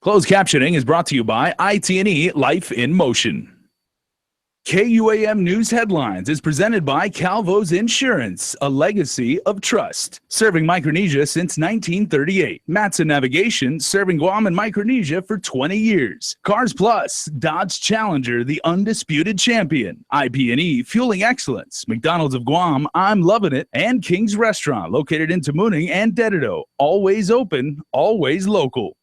Closed captioning is brought to you by IT&E Life in Motion. KUAM News Headlines is presented by Calvo's Insurance, a legacy of trust. Serving Micronesia since 1938. Matson Navigation, serving Guam and Micronesia for 20 years. Cars Plus, Dodge Challenger, the undisputed champion. IP&E, fueling excellence. McDonald's of Guam, I'm loving it. And King's Restaurant, located in Tamuning and Dedito. Always open, always local.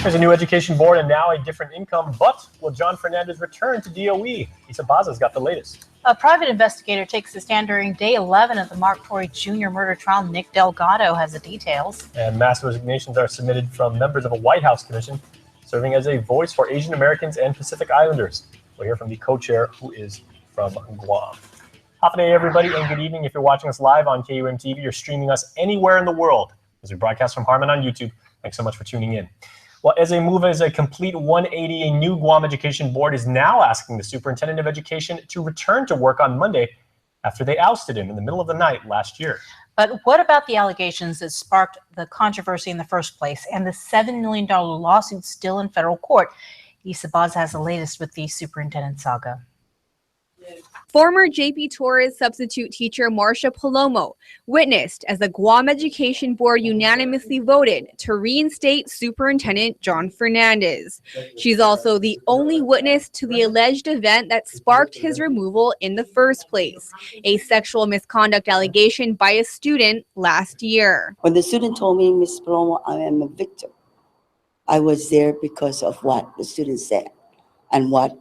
There's a new education board and now a different income, but will John Fernandez return to DOE? Isa Baza's got the latest. A private investigator takes the stand during day 11 of the Mark Torrey Jr. murder trial. Nick Delgado has the details. And mass resignations are submitted from members of a White House commission serving as a voice for Asian Americans and Pacific Islanders. We'll hear from the co-chair, who is from Guam. Half a day, everybody, and good evening. If you're watching us live on KUAM TV, you're streaming us anywhere in the world as we broadcast from Harmon on YouTube. Thanks so much for tuning in. Well, as a complete 180, a new Guam Education Board is now asking the Superintendent of Education to return to work on Monday after they ousted him in the middle of the night last year. But what about the allegations that sparked the controversy in the first place and the $7 million lawsuit still in federal court? Isa Baza has the latest with the superintendent saga. Former JP Torres substitute teacher Marcia Palomo witnessed as the Guam Education Board unanimously voted to reinstate Superintendent John Fernandez. She's also the only witness to the alleged event that sparked his removal in the first place, a sexual misconduct allegation by a student last year. When the student told me, Ms. Palomo, I am a victim, I was there because of what the student said and what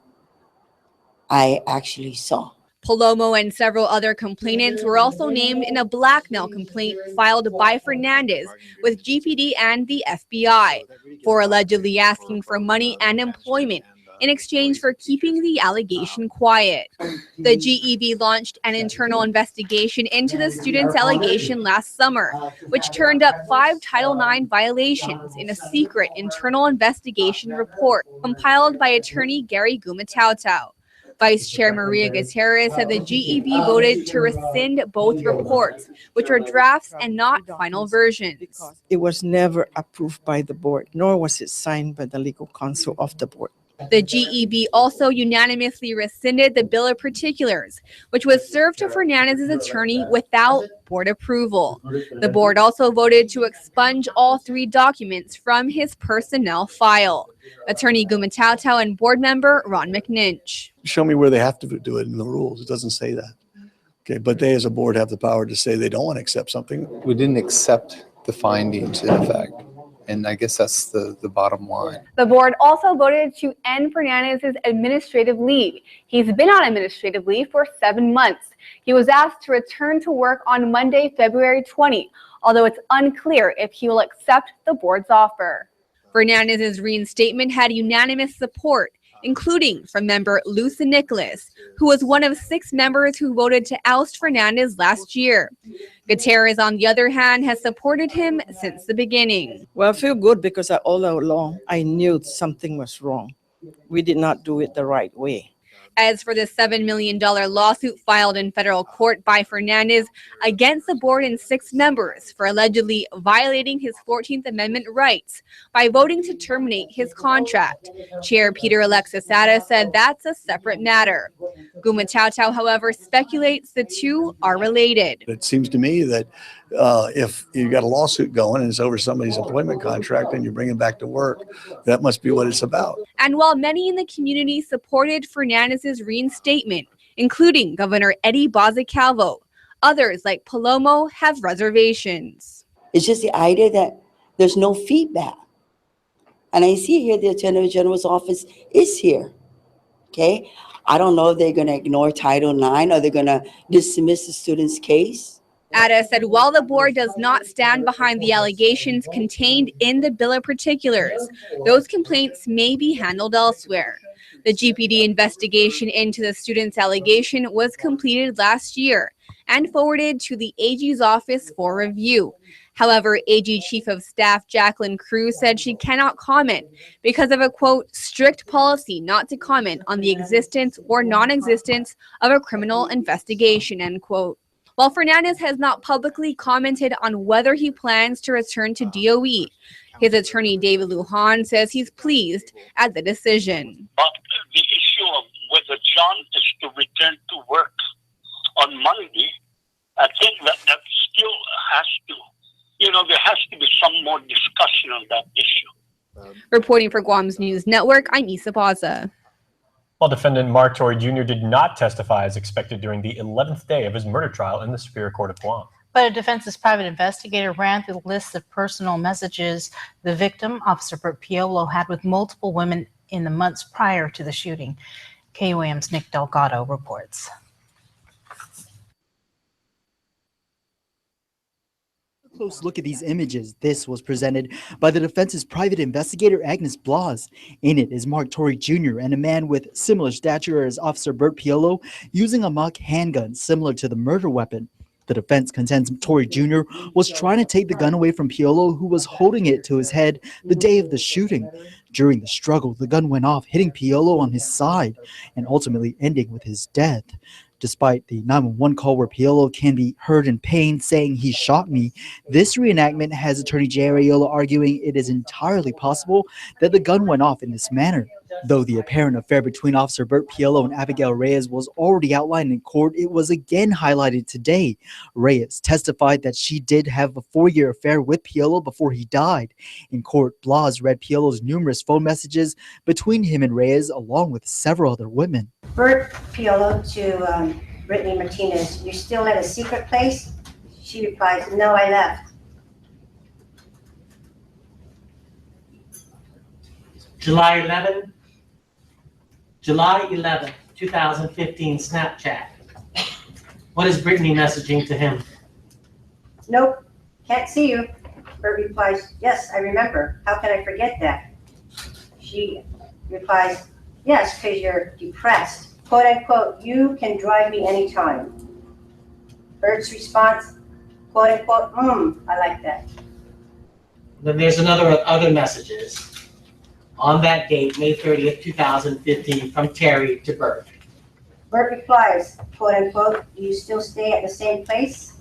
I actually saw. Palomo and several other complainants were also named in a blackmail complaint filed by Fernandez with GPD and the FBI for allegedly asking for money and employment in exchange for keeping the allegation quiet. The GEB launched an internal investigation into the student's allegation last summer, which turned up 5 Title IX violations in a secret internal investigation report compiled by attorney Gary Gumatautau. Vice Chair Maria Gutierrez said the GEB voted to rescind both reports, which are drafts and not final versions. It was never approved by the board, nor was it signed by the legal counsel of the board. The GEB also unanimously rescinded the bill of particulars, which was served to Fernandez's attorney without board approval. The board also voted to expunge all 3 documents from his personnel file. Attorney Gumatautau and board member Ron McNinch. Show me where they have to do it in the rules. It doesn't say that. Okay, but they as a board have the power to say they don't want to accept something. We didn't accept the findings in effect. And I guess that's the bottom line. The board also voted to end Fernandez's administrative leave. He's been on administrative leave for 7 months. He was asked to return to work on Monday, February 20, although it's unclear if he will accept the board's offer. Fernandez's reinstatement had unanimous support, including from member Lucy Nicholas, who was one of 6 members who voted to oust Fernandez last year. Gutierrez, on the other hand, has supported him since the beginning. Well, I feel good because all along I knew something was wrong. We did not do it the right way. As for the $7 million lawsuit filed in federal court by Fernandez against the board and 6 members for allegedly violating his 14th Amendment rights by voting to terminate his contract, Chair Peter Alexis Ada said that's a separate matter. Gumatautau, however, speculates the two are related. It seems to me that if you got a lawsuit going and it's over somebody's employment contract and you bring him back to work, that must be what it's about. And while many in the community supported Fernandez's reinstatement, including Governor Eddie Baza-Calvo, others like Palomo have reservations. It's just the idea that there's no feedback. And I see here the Attorney General's office is here. Okay? I don't know if they're going to ignore Title IX or they're going to dismiss the student's case. Ada said while the board does not stand behind the allegations contained in the bill of particulars, those complaints may be handled elsewhere. The GPD investigation into the student's allegation was completed last year and forwarded to the AG's office for review. However, AG Chief of Staff Jacqueline Cruz said she cannot comment because of a, quote, strict policy not to comment on the existence or non-existence of a criminal investigation, end quote. while Fernandez has not publicly commented on whether he plans to return to DOE. His attorney, David Lujan, says he's pleased at the decision. But the issue of whether John is to return to work on Monday, I think that still has to, there has to be some more discussion on that issue. Reporting for Guam's News Network, I'm Isa Baza. While defendant Mark Torrey Jr. did not testify as expected during the 11th day of his murder trial in the Superior Court of Guam. But a defense's private investigator ran through the list of personal messages the victim, Officer Bert Piolo, had with multiple women in the months prior to the shooting. KUAM's Nick Delgado reports. Close look at these images. This was presented by the defense's private investigator Agnes Blas. In it is Mark Torrey Jr. and a man with similar stature as Officer Bert Piolo using a mock handgun similar to the murder weapon. The defense contends Torrey Jr. was trying to take the gun away from Piolo, who was holding it to his head the day of the shooting. During the struggle, the gun went off, hitting Piolo on his side and ultimately ending with his death. Despite the 911 call where Piolo can be heard in pain saying he shot me, this reenactment has attorney Jay Arreola arguing it is entirely possible that the gun went off in this manner. Though the apparent affair between Officer Bert Piolo and Abigail Reyes was already outlined in court, it was again highlighted today. Reyes testified that she did have a 4-year affair with Piolo before he died. In court, Blas read Piolo's numerous phone messages between him and Reyes, along with several other women. Bert Piolo to Brittany Martinez, "You're still at a secret place?" She replies, "No, I left." July 11, 2015 Snapchat. What is Brittany messaging to him? "Nope, can't see you." Bert replies, "Yes, I remember. How can I forget that?" She replies, "Yes, because you're depressed. Quote unquote, you can drive me anytime." Bert's response, quote unquote, I like that." Then there's other messages. On that date, May 30th, 2015, from Terry to Bert. Bert replies, quote unquote, "Do you still stay at the same place?"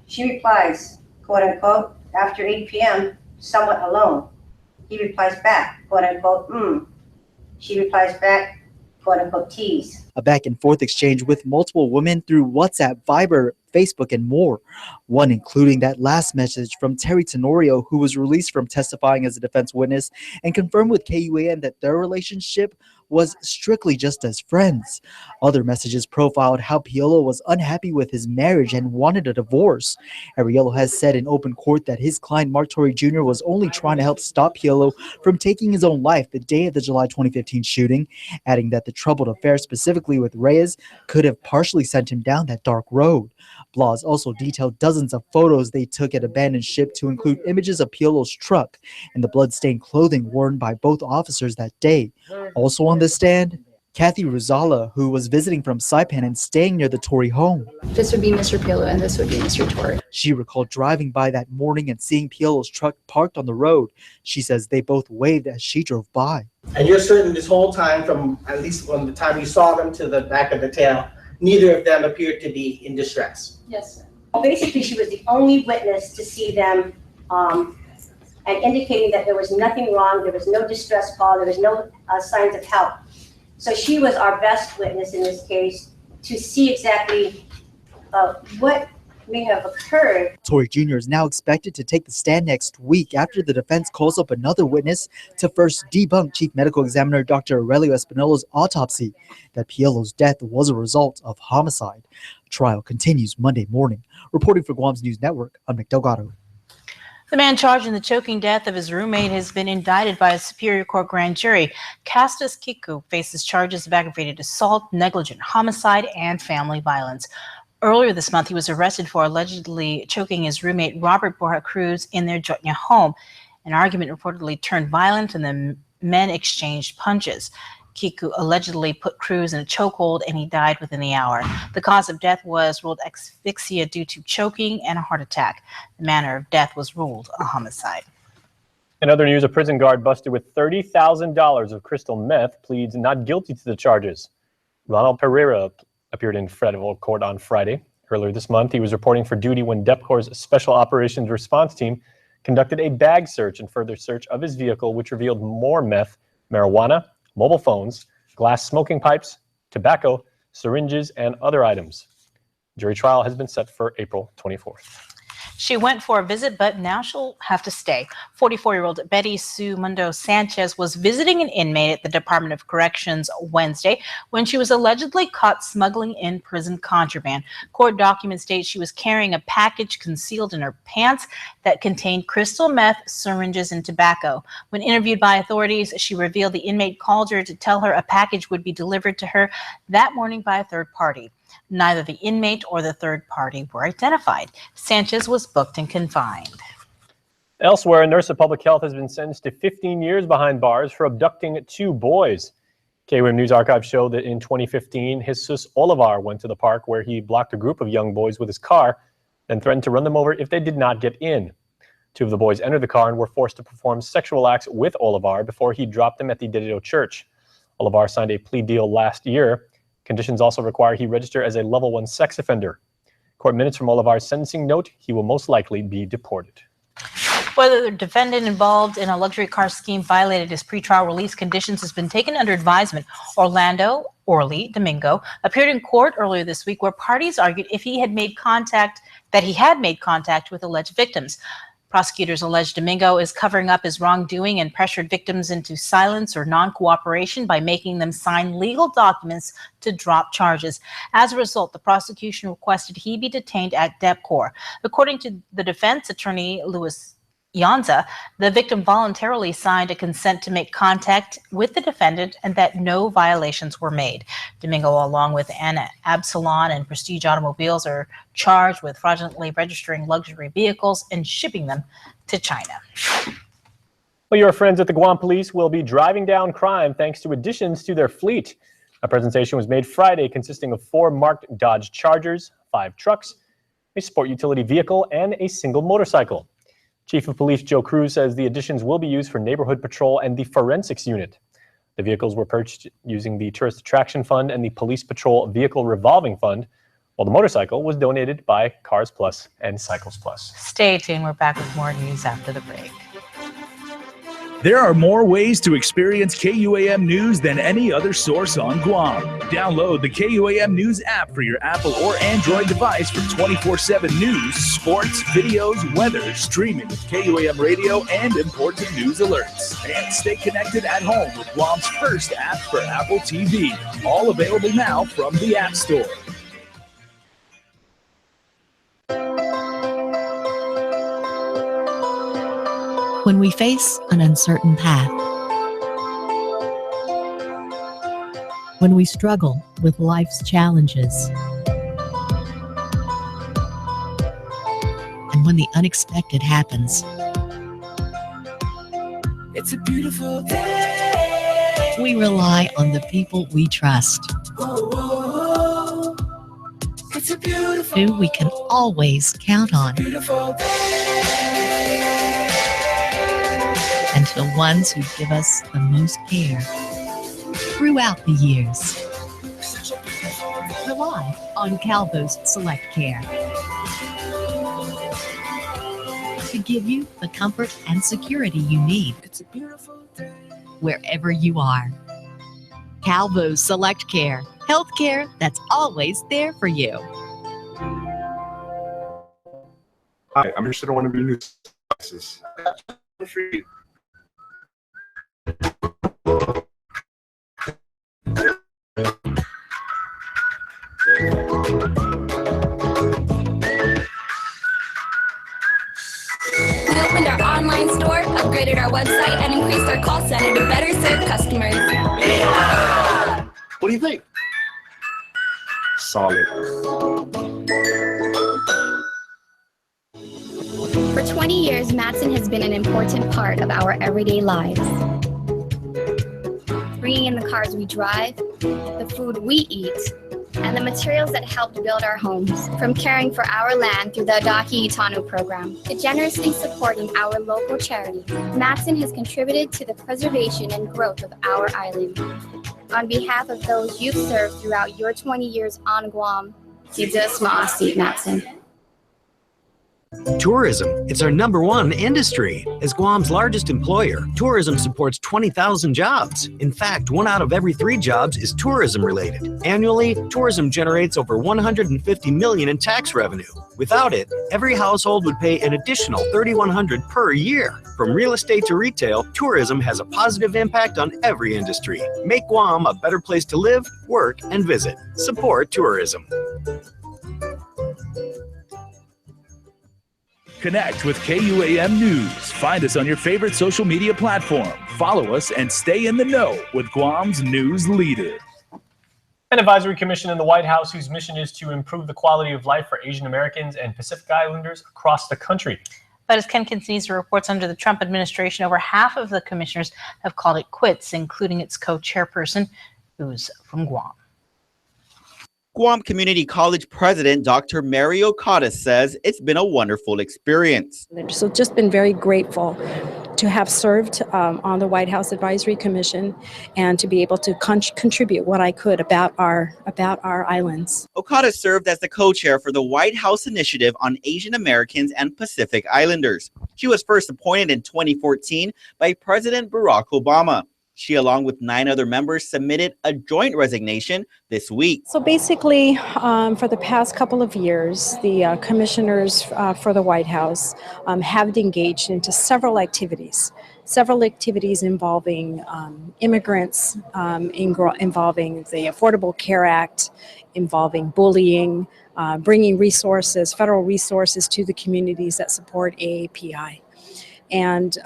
She replies, quote unquote, "After 8 p.m., somewhat alone." He replies back, quote unquote, She replies back, quote unquote, "tease." A back and forth exchange with multiple women through WhatsApp, Viber, Facebook, and more. One including that last message from Terry Tenorio, who was released from testifying as a defense witness and confirmed with KUAM that their relationship was strictly just as friends. Other messages profiled how Piolo was unhappy with his marriage and wanted a divorce. Arreola has said in open court that his client Mark Torrey Jr. was only trying to help stop Piolo from taking his own life the day of the July 2015 shooting, adding that the troubled affair specifically with Reyes could have partially sent him down that dark road. Blas also detailed dozens of photos they took at abandoned ship to include images of Piolo's truck and the blood-stained clothing worn by both officers that day. Also on the stand, Kathy Rosala, who was visiting from Saipan and staying near the Torrey home. This would be Mr. Piolo and this would be Mr. Torrey. She recalled driving by that morning and seeing Piolo's truck parked on the road. She says they both waved as she drove by. And you're certain this whole time, from at least from the time you saw them to the back of the tail, neither of them appeared to be in distress? Yes, sir. Basically, she was the only witness to see them and indicating that there was nothing wrong, there was no distress call, there was no signs of help. So she was our best witness in this case to see exactly what may have occurred. Torrey Jr. is now expected to take the stand next week after the defense calls up another witness to first debunk Chief Medical Examiner Dr. Aurelio Espinola's autopsy that Piolo's death was a result of homicide. Trial continues Monday morning. Reporting for Guam's News Network, I'm Nick Delgado. The man charged in the choking death of his roommate has been indicted by a Superior Court grand jury. Castus Kiku faces charges of aggravated assault, negligent homicide, and family violence. Earlier this month, he was arrested for allegedly choking his roommate Robert Borja Cruz in their Jotnya home. An argument reportedly turned violent and the men exchanged punches. Kiku allegedly put Cruz in a chokehold and he died within the hour. The cause of death was ruled asphyxia due to choking and a heart attack. The manner of death was ruled a homicide. In other news, a prison guard busted with $30,000 of crystal meth pleads not guilty to the charges. Ronald Pereira appeared in federal court on Friday Earlier this month, he was reporting for duty when DEPCOR's Special Operations Response Team conducted a bag search and further search of his vehicle, which revealed more meth, marijuana, mobile phones, glass smoking pipes, tobacco, syringes, and other items. Jury trial has been set for April 24th. She went for a visit, but now she'll have to stay. 44-year-old Betty Sue Mundo Sanchez was visiting an inmate at the Department of Corrections Wednesday when she was allegedly caught smuggling in prison contraband. Court documents state she was carrying a package concealed in her pants that contained crystal meth, syringes, and tobacco. When interviewed by authorities, she revealed the inmate called her to tell her a package would be delivered to her that morning by a third party. Neither the inmate or the third party were identified. Sanchez was booked and confined. Elsewhere, a nurse of public health has been sentenced to 15 years behind bars for abducting 2 boys. KUAM News archives show that in 2015, Jesus Olivar went to the park where he blocked a group of young boys with his car and threatened to run them over if they did not get in. 2 of the boys entered the car and were forced to perform sexual acts with Olivar before he dropped them at the Didido Church. Olivar signed a plea deal last year. Conditions also require he register as a level 1 sex offender. Court minutes from Olivar's sentencing note he will most likely be deported. Whether the defendant involved in a luxury car scheme violated his pretrial release conditions has been taken under advisement. Orlando Domingo appeared in court earlier this week where parties argued if he had made contact with alleged victims. Prosecutors allege Domingo is covering up his wrongdoing and pressured victims into silence or non-cooperation by making them sign legal documents to drop charges. As a result, the prosecution requested he be detained at DEPCOR. According to the defense attorney, Louis Yanza, the victim voluntarily signed a consent to make contact with the defendant and that no violations were made. Domingo, along with Anna Absalon and Prestige Automobiles, are charged with fraudulently registering luxury vehicles and shipping them to China. Well, your friends at the Guam Police will be driving down crime thanks to additions to their fleet. A presentation was made Friday consisting of 4 marked Dodge Chargers, 5 trucks, a sport utility vehicle, and a single motorcycle. Chief of Police Joe Cruz says the additions will be used for neighborhood patrol and the forensics unit. The vehicles were purchased using the Tourist Attraction Fund and the Police Patrol Vehicle Revolving Fund, while the motorcycle was donated by Cars Plus and Cycles Plus. Stay tuned. We're back with more news after the break. There are more ways to experience KUAM News than any other source on Guam. Download the KUAM News app for your Apple or Android device for 24/7 news, sports, videos, weather, streaming with KUAM radio, and important news alerts. And stay connected at home with Guam's first app for Apple TV. All available now from the App Store. When we face an uncertain path, when we struggle with life's challenges, and when the unexpected happens, it's a beautiful day. We rely on the people we trust, it's a beautiful, who we can always count on. Beautiful day. And to the ones who give us the most care throughout the years. Rely on Calvo's Select Care to give you the comfort and security you need wherever you are. Calvo's Select Care, healthcare that's always there for you. Hi, I'm interested in one of your new devices. We opened our online store, upgraded our website, and increased our call center to better serve customers. Yeah! What do you think? Solid. For 20 years, Matson has been an important part of our everyday lives. Bringing in the cars we drive, the food we eat, and the materials that helped build our homes, from caring for our land through the Adaki Itano program to generously supporting our local charity. Matson has contributed to the preservation and growth of our island. On behalf of those you've served throughout your 20 years on Guam, Tourism, it's our #1 industry. As Guam's largest employer, tourism supports 20,000 jobs. In fact, 1 out of every 3 jobs is tourism related. Annually, tourism generates over $150 million in tax revenue. Without it, every household would pay an additional $3,100 per year. From real estate to retail, tourism has a positive impact on every industry. Make Guam a better place to live, work, and visit. Support tourism. Connect with KUAM News. Find us on your favorite social media platform. Follow us and stay in the know with Guam's news leader. An advisory commission in the White House whose mission is to improve the quality of life for Asian Americans and Pacific Islanders across the country. But as Ken Quintanilla reports, under the Trump administration, over half of the commissioners have called it quits, including its co-chairperson, who's from Guam. Guam Community College President Dr. Mary Okada says it's been a wonderful experience. So just been very grateful to have served on the White House Advisory Commission and to be able to contribute what I could about our islands. Okada served as the co-chair for the White House Initiative on Asian Americans and Pacific Islanders. She was first appointed in 2014 by President Barack Obama. She, along with 9 other members, submitted a joint resignation this week. So basically, for the past couple of years, the commissioners for the White House have engaged into several activities involving immigrants, involving the Affordable Care Act, involving bullying, bringing resources, federal resources to the communities that support AAPI. And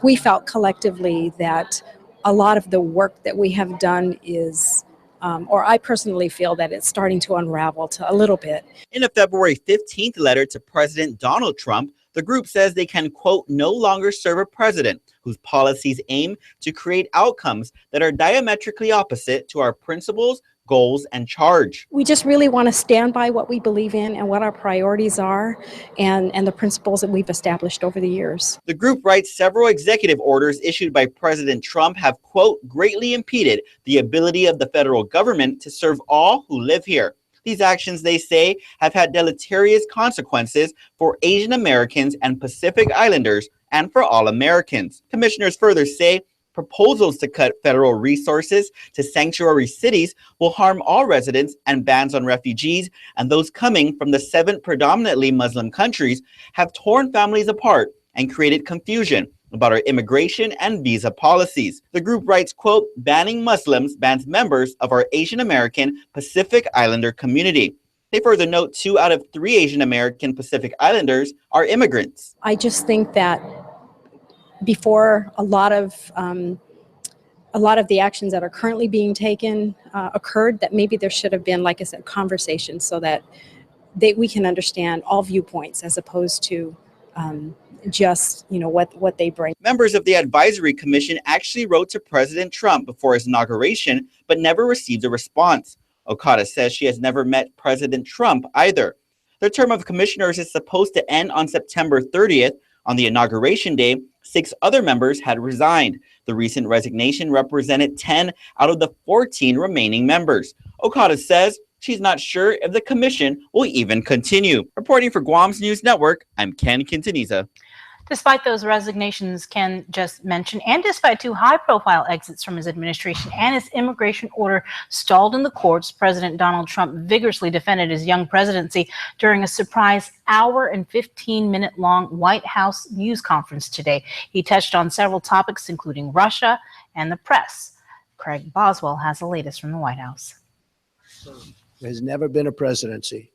we felt collectively that a lot of the work that we have done is, or I personally feel that it's starting to unravel a little bit. In a February 15th letter to President Donald Trump, the group says they can, quote, no longer serve a president whose policies aim to create outcomes that are diametrically opposite to our principles, goals, and charge. We just really want to stand by what we believe in and what our priorities are and the principles that we've established over the years. The group writes several executive orders issued by President Trump have, quote, greatly impeded the ability of the federal government to serve all who live here. These actions, they say, have had deleterious consequences for Asian Americans and Pacific Islanders and for all Americans. Commissioners further say proposals to cut federal resources to sanctuary cities will harm all residents, and bans on refugees and those coming from the 7 predominantly Muslim countries have torn families apart and created confusion about our immigration and visa policies. The group writes, quote, banning Muslims bans members of our Asian American Pacific Islander community. They further note 2 out of 3 Asian American Pacific Islanders are immigrants. I just think that before a lot of the actions that are currently being taken occurred, that maybe there should have been, like I said, conversations so that we can understand all viewpoints as opposed to just, what they bring. Members of the Advisory Commission actually wrote to President Trump before his inauguration, but never received a response. Okada says she has never met President Trump either. Their term of commissioners is supposed to end on September 30th. On the inauguration day, 6 other members had resigned. The recent resignation represented 10 out of the 14 remaining members. Okada says she's not sure if the commission will even continue. Reporting for Guam's News Network, I'm Ken Quintanilla. Despite those resignations Ken just mentioned, and despite 2 high-profile exits from his administration and his immigration order stalled in the courts, President Donald Trump vigorously defended his young presidency during a surprise hour and 15-minute-long White House news conference today. He touched on several topics, including Russia and the press. Craig Boswell has the latest from the White House. There's never been a presidency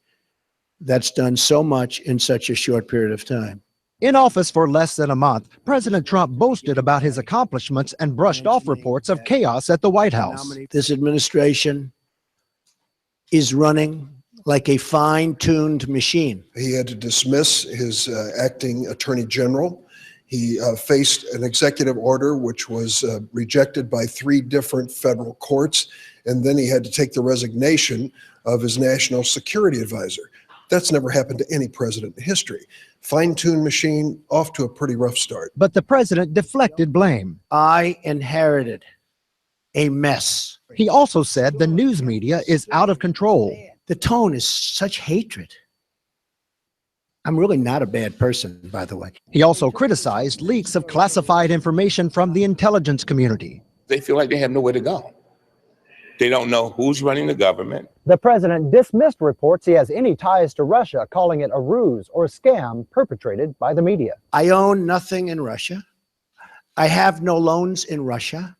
that's done so much in such a short period of time. In office for less than a month, President Trump boasted about his accomplishments and brushed off reports of chaos at the White House. This administration is running like a fine-tuned machine. He had to dismiss his acting attorney general. He faced an executive order which was rejected by 3 different federal courts, and then he had to take the resignation of his national security advisor. That's never happened to any president in history. Fine-tuned machine, off to a pretty rough start. But the president deflected blame. I inherited a mess. He also said the news media is out of control. The tone is such hatred. I'm really not a bad person, by the way. He also criticized leaks of classified information from the intelligence community. They feel like they have nowhere to go. They don't know who's running the government. The president dismissed reports he has any ties to Russia, calling it a ruse or scam perpetrated by the media. I own nothing in Russia. I have no loans in Russia.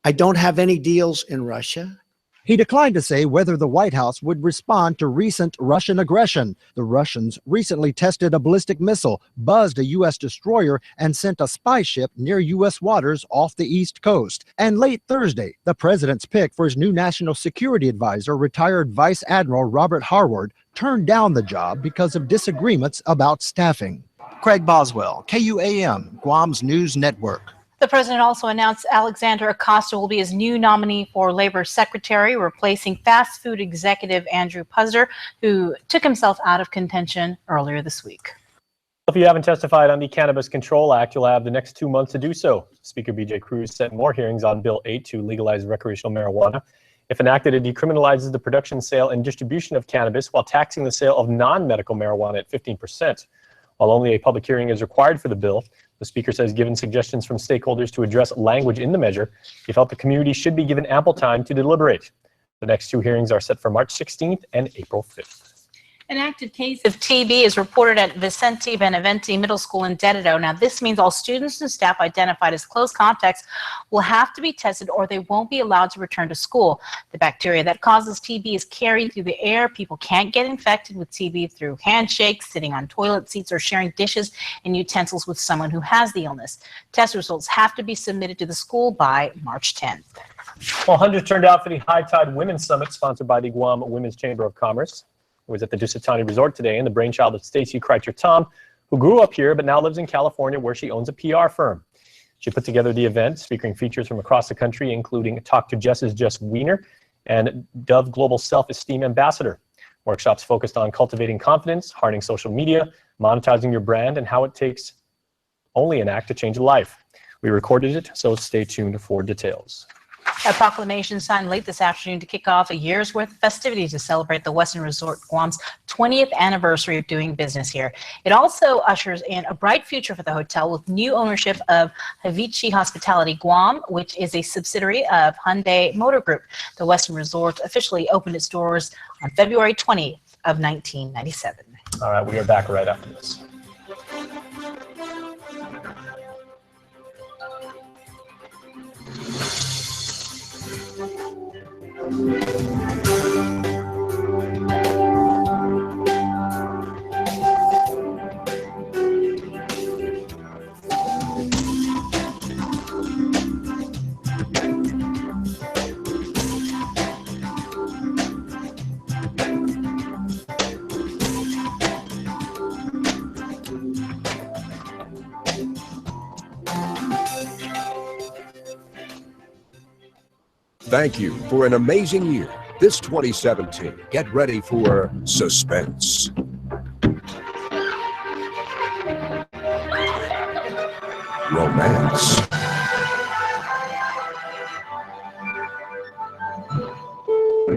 I don't have any deals in Russia. He declined to say whether the White House would respond to recent Russian aggression. The Russians recently tested a ballistic missile, buzzed a U.S. destroyer, and sent a spy ship near U.S. waters off the East Coast. And late Thursday, the president's pick for his new national security advisor, retired Vice Admiral Robert Harward, turned down the job because of disagreements about staffing. Craig Boswell, KUAM, Guam's News Network. The president also announced Alexander Acosta will be his new nominee for Labor Secretary, replacing fast food executive Andrew Puzder, who took himself out of contention earlier this week. If you haven't testified on the Cannabis Control Act, you'll have the next 2 months to do so. Speaker B.J. Cruz set more hearings on Bill 8 to legalize recreational marijuana. If enacted, it decriminalizes the production, sale, and distribution of cannabis while taxing the sale of non-medical marijuana at 15%. While only a public hearing is required for the bill, the speaker says given suggestions from stakeholders to address language in the measure, he felt the community should be given ample time to deliberate. The next 2 hearings are set for March 16th and April 5th. An active case of TB is reported at Vicente Benavente Middle School in Dededo. Now, this means all students and staff identified as close contacts will have to be tested or they won't be allowed to return to school. The bacteria that causes TB is carried through the air. People can't get infected with TB through handshakes, sitting on toilet seats, or sharing dishes and utensils with someone who has the illness. Test results have to be submitted to the school by March 10th. Well, hundreds turned out for the High Tide Women's Summit, sponsored by the Guam Women's Chamber of Commerce. It was at the Dusitani Resort today, and the brainchild of Stacy Kreitzer-Tom, who grew up here but now lives in California, where she owns a PR firm. She put together the event, featuring features from across the country, including Talk to Jess's Jess Wiener and Dove Global Self-Esteem Ambassador. Workshops focused on cultivating confidence, harnessing social media, monetizing your brand, and how it takes only an act to change a life. We recorded it, so stay tuned for details. A proclamation signed late this afternoon to kick off a year's worth of festivities to celebrate the Western Resort Guam's 20th anniversary of doing business here. It also ushers in a bright future for the hotel with new ownership of Havichi Hospitality Guam, which is a subsidiary of Hyundai Motor Group. The Western Resort officially opened its doors on February 20th of 1997. All right, we are back right after this. Thank you for an amazing year. This 2017, get ready for suspense, romance,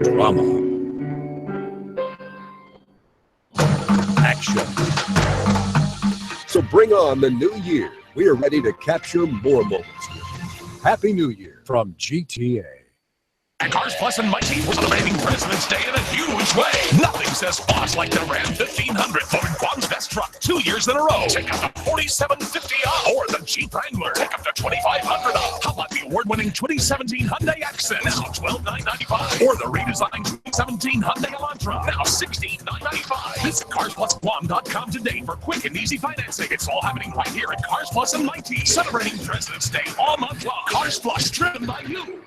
drama, action. So bring on the new year. We are ready to capture more moments with you. Happy New Year from GTA. At Cars Plus and Mighty, we're celebrating President's Day in a huge way. Nothing says boss like the Ram 1500, voted Guam's best truck 2 years in a row. Take up to $4,750 off, or the Jeep Wrangler. Take up to $2,500 off. How about the award-winning 2017 Hyundai Accent, now $12,995, or the redesigned 2017 Hyundai Elantra, now $16,995. Visit CarsPlusGuam.com today for quick and easy financing. It's all happening right here at Cars Plus and Mighty, celebrating President's Day all month long. Cars Plus, driven by you.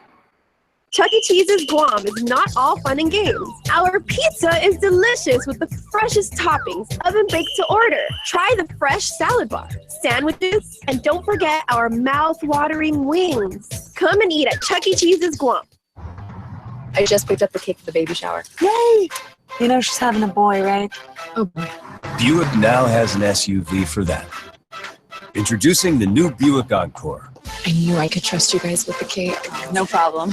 Chuck E. Cheese's Guam is not all fun and games. Our pizza is delicious with the freshest toppings, oven-baked to order. Try the fresh salad bar, sandwiches, and don't forget our mouth-watering wings. Come and eat at Chuck E. Cheese's Guam. I just picked up the cake for the baby shower. Yay! You know she's having a boy, right? Oh boy. Buick now has an SUV for that. Introducing the new Buick Encore. I knew I could trust you guys with the cake. No problem.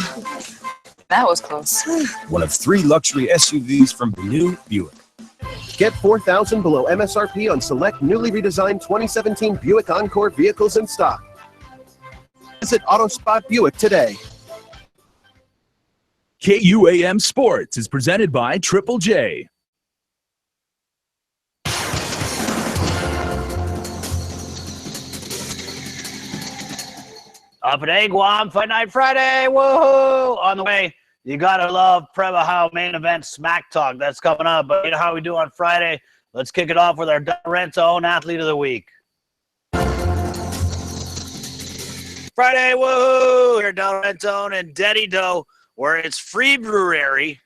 That was close. One of 3 luxury SUVs from the new Buick. Get $4,000 below MSRP on select newly redesigned 2017 Buick Encore vehicles in stock. Visit AutoSpot Buick today. KUAM Sports is presented by Triple J. Up at Guam, Fight Night Friday, woohoo! On the way, you gotta love Premahow main event Smack Talk. That's coming up. But you know how we do on Friday? Let's kick it off with our Rent's own Athlete of the Week. Friday, woohoo! Here, Del Rentone and Deddy Doe, where it's Free Brewery.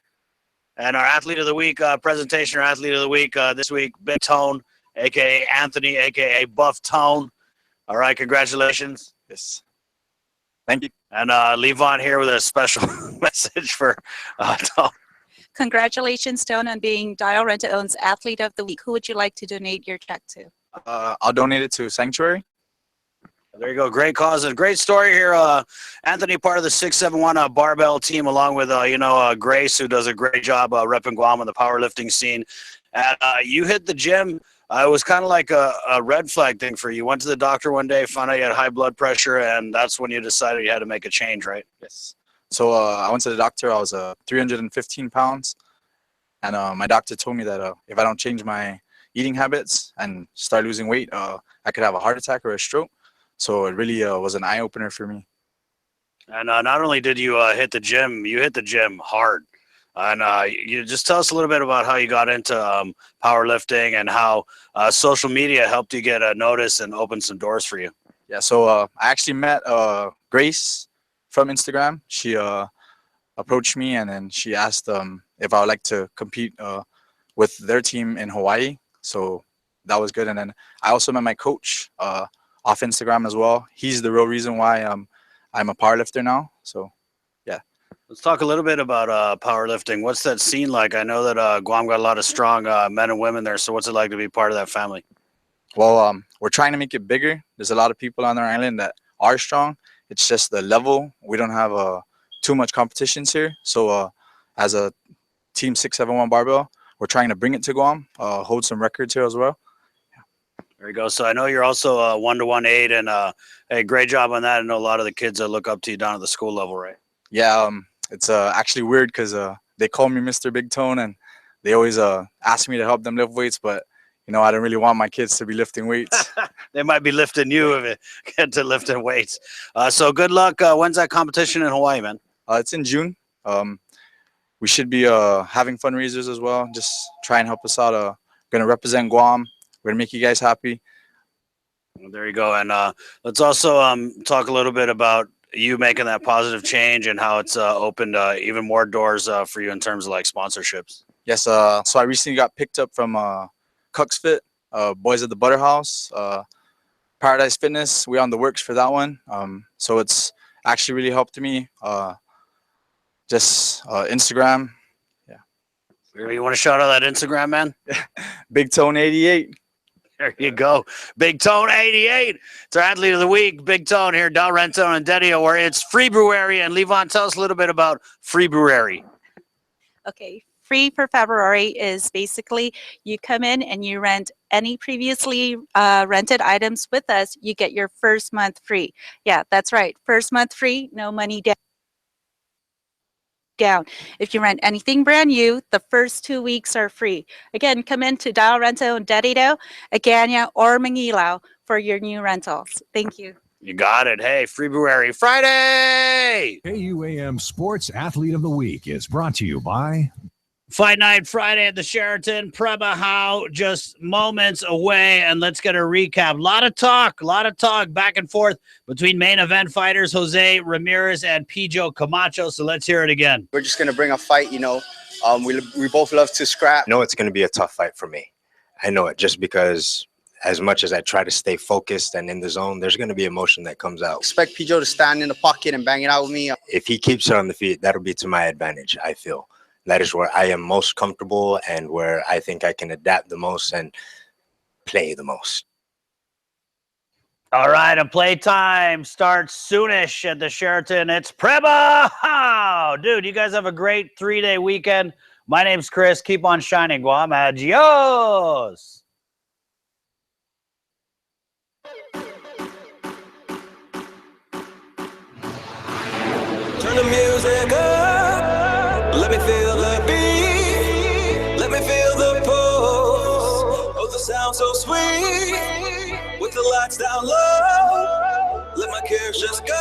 And our Athlete of the Week presentation, our Athlete of the Week this week, Big Tone, a.k.a. Anthony, a.k.a. Buff Tone. All right, congratulations. Yes. Thank you. And Levon here with a special message for Tone. Congratulations, Tone, on being Dial Rent-A-Own's Athlete of the Week. Who would you like to donate your check to? I'll donate it to Sanctuary. There you go. Great cause and great story here. Anthony, part of the 671 barbell team, along with, Grace, who does a great job repping Guam on the powerlifting scene. And you hit the gym. It was kind of like a red flag thing for you. You went to the doctor one day, found out you had high blood pressure, and that's when you decided you had to make a change, right? Yes. So I went to the doctor. I was 315 pounds. And my doctor told me that if I don't change my eating habits and start losing weight, I could have a heart attack or a stroke. So it really was an eye-opener for me. And not only did you hit the gym, you hit the gym hard. And you just tell us a little bit about how you got into powerlifting and how social media helped you get a notice and open some doors for you. Yeah, so I actually met Grace from Instagram. She approached me, and then she asked if I would like to compete with their team in Hawaii. So that was good. And then I also met my coach off Instagram as well. He's the real reason why I'm a powerlifter now. So, yeah. Let's talk a little bit about powerlifting. What's that scene like? I know that Guam got a lot of strong men and women there. So what's it like to be part of that family? Well, we're trying to make it bigger. There's a lot of people on our island that are strong. It's just the level. We don't have too much competitions here. So as a Team 671 Barbell, we're trying to bring it to Guam, hold some records here as well. There you go. So I know you're also 1-to-1-8, and hey, great job on that. I know a lot of the kids look up to you down at the school level, right? Yeah, it's actually weird because they call me Mr. Big Tone, and they always ask me to help them lift weights, but I don't really want my kids to be lifting weights. They might be lifting you if it get to lifting weights. So good luck. When's that competition in Hawaii, man? It's in June. We should be having fundraisers as well. Just try and help us out. Going to represent Guam. We're going to make you guys happy. Well, there you go. And let's also talk a little bit about you making that positive change and how it's opened even more doors for you in terms of like sponsorships. Yes. So I recently got picked up from Cucks Fit, Boys at the Butter House, Paradise Fitness. We're on the works for that one. So it's actually really helped me. Just Instagram. Yeah. You want to shout out that Instagram, man? Big Tone 88. There you go. Big Tone 88. It's our Athlete of the Week. Big Tone here, Del Rentone and Deddy, where it's Free Brewery. And Levon, tell us a little bit about Free Brewery. Okay. Free for February is basically you come in and you rent any previously rented items with us. You get your first month free. Yeah, that's right. First month free, no money down. If you rent anything brand new, the first 2 weeks are free. Again, come in to Dial Rental and Dedido, Agania, or Mangilau for your new rentals. Thank you. You got it. Hey, Free Brewery Friday. KUAM Sports Athlete of the Week is brought to you by Fight Night Friday at the Sheraton. Premahow just moments away, and let's get a recap. A lot of talk back and forth between main event fighters Jose Ramirez and Pijo Camacho. So let's hear it again. We're just gonna bring a fight, we both love to scrap. I know it's gonna be a tough fight for me. I know it, just because as much as I try to stay focused and in the zone, there's gonna be emotion that comes out. Expect Pijo to stand in the pocket and bang it out with me. If he keeps it on the feet, that'll be to my advantage, I feel. That is where I am most comfortable and where I think I can adapt the most and play the most. All right, and playtime starts soonish at the Sheraton. It's Preba! How? Dude, you guys have a great 3-day weekend. My name's Chris. Keep on shining, Guam. Adios! Turn the music up. Let me feel the beat. Let me feel the pulse. Oh, the sound so sweet. With the lights down low. Let my cares just go.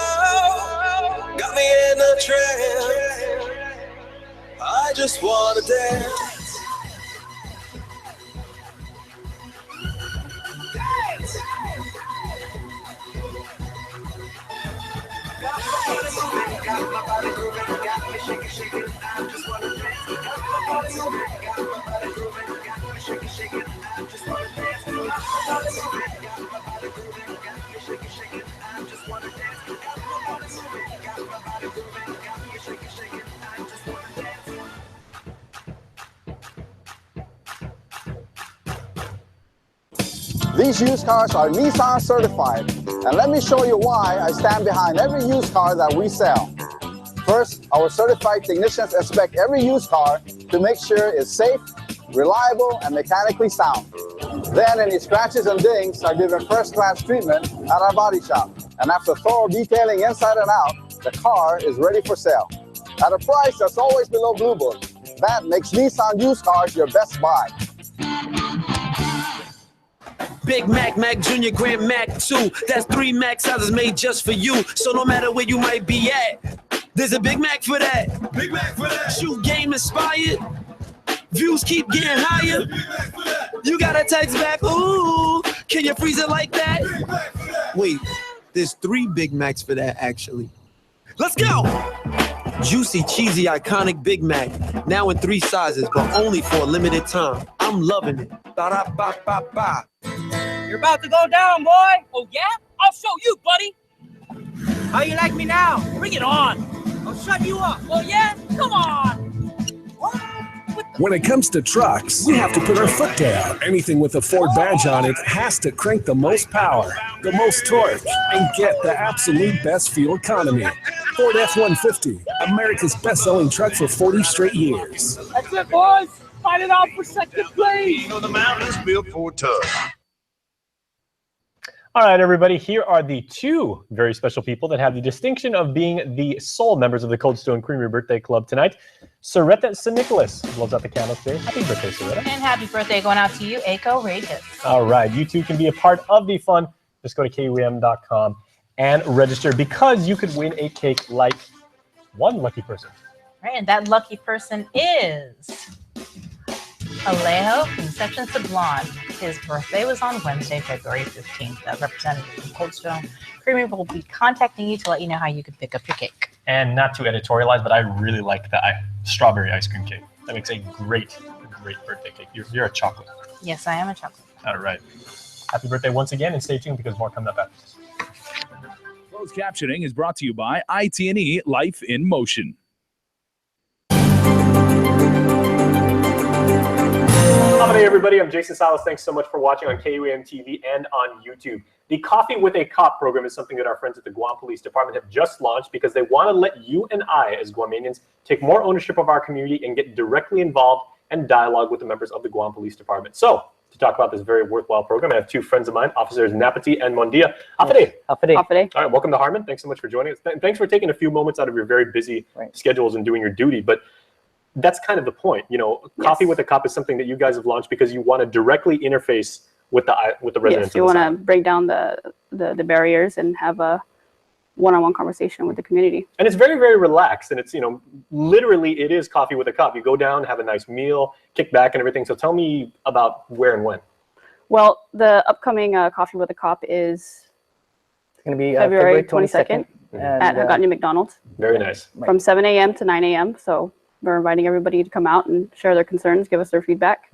Got me in a trance. I just wanna dance. Dance. Got my body moving, got me shaking, shaking. I just wanna dance. Got my body moving, got my body moving, got me shaking, shaking. I just wanna dance. Got my body moving, got my body moving, got me shaking, shaking. I just wanna dance. Got my body moving, got my body moving, got me shaking, shaking. I just wanna dance. These used cars are Nissan certified, and let me show you why I stand behind every used car that we sell. First, our certified technicians inspect every used car to make sure it's safe, reliable, and mechanically sound. Then any scratches and dings are given first-class treatment at our body shop. And after thorough detailing inside and out, the car is ready for sale. At a price that's always below Blue Book. That makes Nissan used cars your best buy. Big Mac, Mac Jr., Grand Mac 2. That's 3 Mac sizes made just for you. So no matter where you might be at, there's a Big Mac for that. Big Mac for that. Shoot game inspired. Views keep getting higher. You gotta text back, ooh, can you freeze it like that? Wait, there's 3 Big Macs for that, actually. Let's go! Juicy, cheesy, iconic Big Mac. Now in 3 sizes, but only for a limited time. I'm loving it. Ba-da-ba-ba-ba. You're about to go down, boy. Oh, yeah? I'll show you, buddy. How you like me now? Bring it on. I'll shut you up. Oh, yeah? Come on. When it comes to trucks, we have to put our foot down. Anything with a Ford badge on it has to crank the most power, the most torque, and get the absolute best fuel economy. Ford F-150, America's best-selling truck for 40 straight years. That's it, boys. Fight it out for second place. You know the mountains built for tough. All right, everybody, here are the 2 very special people that have the distinction of being the sole members of the Cold Stone Creamery Birthday Club tonight. Soretta St. Nicholas blows out the candles today. Happy birthday, Soretta. And happy birthday going out to you, Aiko Regis. All right, you too can be a part of the fun. Just go to KUAM.com and register because you could win a cake like one lucky person. Right, and that lucky person is Alejo Concepcion Sablon. His birthday was on Wednesday, February 15th. That representative from Cold Stone Creamery will be contacting you to let you know how you can pick up your cake. And not to editorialize, but I really like the strawberry ice cream cake. That makes a great birthday cake. You're a chocolate. Yes, I am a chocolate. All right. Happy birthday once again, and stay tuned because more coming up after this. Closed captioning is brought to you by IT&E Life in Motion. Hey everybody, I'm Jason Salas. Thanks so much for watching on KUAM TV and on YouTube. The Coffee with a Cop program is something that our friends at the Guam Police Department have just launched because they want to let you and I, as Guamanians, take more ownership of our community and get directly involved and dialogue with the members of the Guam Police Department. So, to talk about this very worthwhile program, I have 2 friends of mine, Officers Napati and Mondia. Hafade. Hafade. All right, welcome to Harmon. Thanks so much for joining us. Thanks for taking a few moments out of your very busy schedules and doing your duty. But that's kind of the point, you know. Coffee with a Cop is something that you guys have launched because you want to directly interface with the residents. Yes, you want to break down the barriers and have a one-on-one conversation with the community. And it's very, very relaxed, and it's, you know, literally it is Coffee with a Cop. You go down, have a nice meal, kick back and everything. So tell me about where and when. Well, the upcoming Coffee with a Cop is going to be February 22nd at Hagåtña McDonald's. Very nice. From 7 a.m. to 9 a.m. So we're inviting everybody to come out and share their concerns, give us their feedback.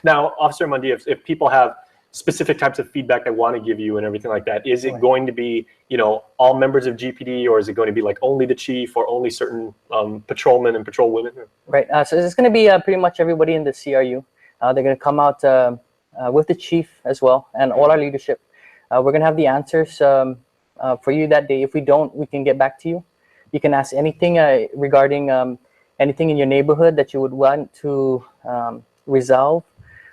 Now, Officer Mundi, if people have specific types of feedback they want to give you and everything like that, is it going to be, you know, all members of GPD, or is it going to be like only the chief or only certain patrolmen and patrolwomen? Right. So it's going to be pretty much everybody in the CRU. They're going to come out with the chief as well and all our leadership. We're gonna have the answers for you that day. If we don't, we can get back to you. You can ask anything regarding anything in your neighborhood that you would want to resolve,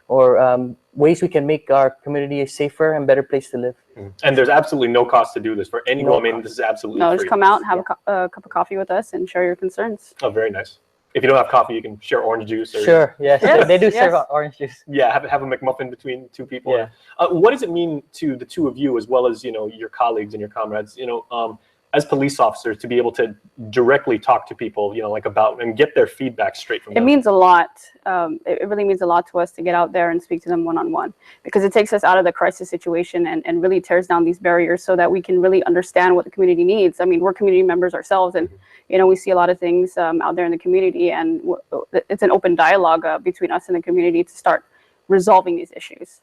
or ways we can make our community a safer and better place to live. And there's absolutely no cost to do this for anyone. No I mean, cost. this is absolutely No, free. just come out, have a cup of coffee with us, and share your concerns. Oh, very nice. If you don't have coffee, you can share orange juice. Or, Sure, yes. They do serve orange juice. Yeah, have a McMuffin between two people. Yeah. What does it mean to the two of you, as well as, you know, your colleagues and your comrades, you know, as police officers, to be able to directly talk to people, you know, like about and get their feedback straight from them? It means a lot. It really means a lot to us to get out there and speak to them one-on-one, because it takes us out of the crisis situation and really tears down these barriers so that we can really understand what the community needs. I mean, we're community members ourselves, and you know, we see a lot of things out there in the community, and it's an open dialogue between us and the community to start resolving these issues.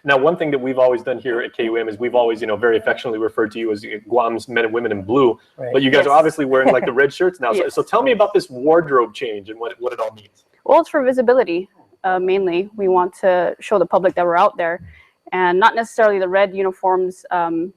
Now, one thing that we've always done here at KUAM is we've always, you know, very affectionately referred to you as Guam's men and women in blue. Right. But you guys are obviously wearing like the red shirts now. Yes. So tell me about this wardrobe change and what it all means. Well, it's for visibility, mainly. We want to show the public that we're out there, and not necessarily the red uniforms tell